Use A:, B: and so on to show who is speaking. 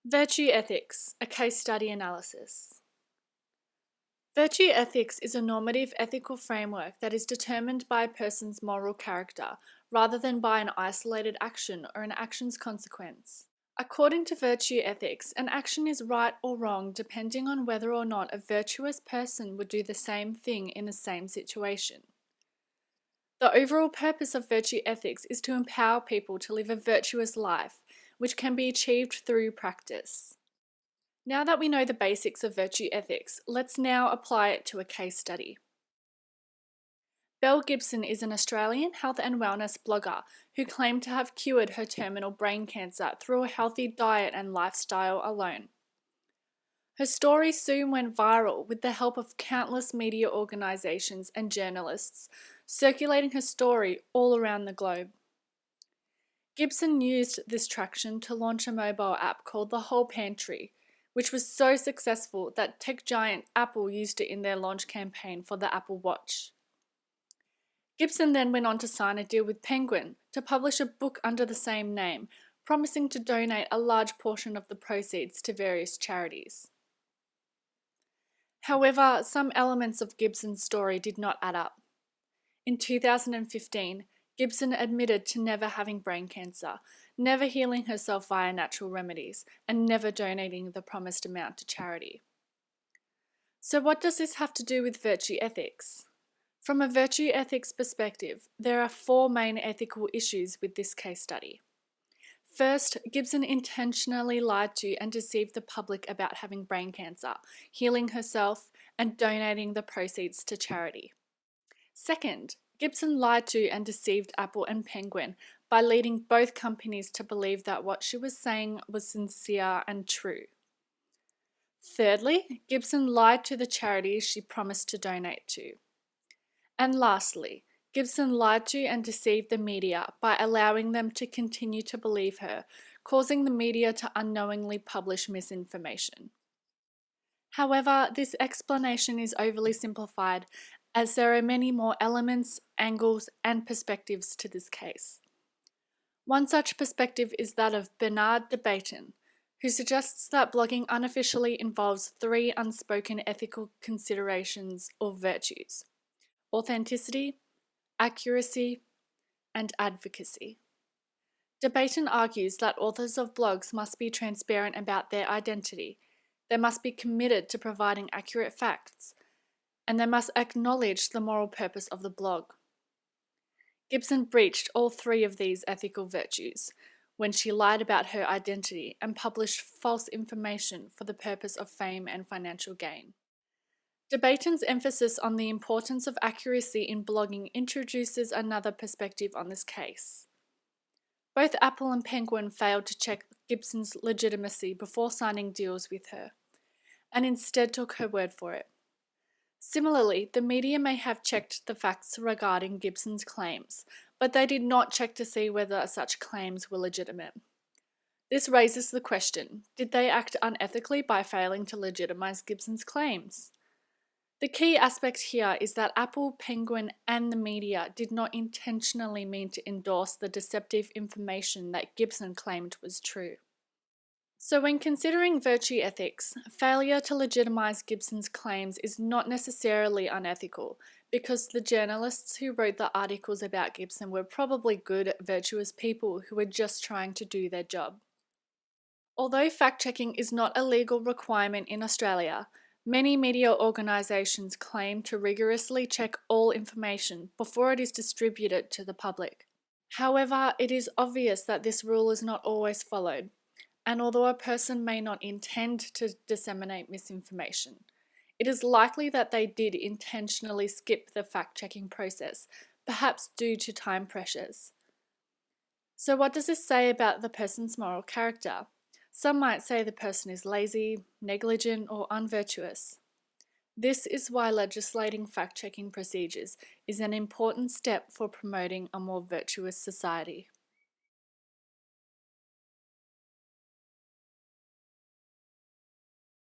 A: Virtue ethics, a case study analysis. Virtue ethics is a normative ethical framework that is determined by a person's moral character rather than by an isolated action or an action's consequence. According to virtue ethics, an action is right or wrong depending on whether or not a virtuous person would do the same thing in the same situation. The overall purpose of virtue ethics is to empower people to live a virtuous life, which can be achieved through practice. Now that we know the basics of virtue ethics, let's now apply it to a case study. Belle Gibson is an Australian health and wellness blogger who claimed to have cured her terminal brain cancer through a healthy diet and lifestyle alone. Her story soon went viral with the help of countless media organisations and journalists, circulating her story all around the globe. Gibson used this traction to launch a mobile app called The Whole Pantry, which was so successful that tech giant Apple used it in their launch campaign for the Apple Watch. Gibson then went on to sign a deal with Penguin to publish a book under the same name, promising to donate a large portion of the proceeds to various charities. However, some elements of Gibson's story did not add up. In 2015, Gibson admitted to never having brain cancer, never healing herself via natural remedies, and never donating the promised amount to charity. So what does this have to do with virtue ethics? From a virtue ethics perspective, there are four main ethical issues with this case study. First, Gibson intentionally lied to and deceived the public about having brain cancer, healing herself, and donating the proceeds to charity. Second, Gibson lied to and deceived Apple and Penguin by leading both companies to believe that what she was saying was sincere and true. Thirdly, Gibson lied to the charities she promised to donate to. And lastly, Gibson lied to and deceived the media by allowing them to continue to believe her, causing the media to unknowingly publish misinformation. However, this explanation is overly simplified, as there are many more elements, angles, and perspectives to this case. One such perspective is that of Bernard de Beighton, who suggests that blogging unofficially involves three unspoken ethical considerations or virtues: authenticity, accuracy, and advocacy. De Beighton argues that authors of blogs must be transparent about their identity, they must be committed to providing accurate facts, and they must acknowledge the moral purpose of the blog. Gibson breached all three of these ethical virtues when she lied about her identity and published false information for the purpose of fame and financial gain. De Beighton's emphasis on the importance of accuracy in blogging introduces another perspective on this case. Both Apple and Penguin failed to check Gibson's legitimacy before signing deals with her, and instead took her word for it. Similarly, the media may have checked the facts regarding Gibson's claims, but they did not check to see whether such claims were legitimate. This raises the question, did they act unethically by failing to legitimize Gibson's claims? The key aspect here is that Apple, Penguin, and the media did not intentionally mean to endorse the deceptive information that Gibson claimed was true. So when considering virtue ethics, failure to legitimize Gibson's claims is not necessarily unethical, because the journalists who wrote the articles about Gibson were probably good, virtuous people who were just trying to do their job. Although fact-checking is not a legal requirement in Australia, many media organisations claim to rigorously check all information before it is distributed to the public. However, it is obvious that this rule is not always followed, and although a person may not intend to disseminate misinformation, it is likely that they did intentionally skip the fact-checking process, perhaps due to time pressures. So what does this say about the person's moral character? Some might say the person is lazy, negligent, or unvirtuous. This is why legislating fact-checking procedures is an important step for promoting a more virtuous society.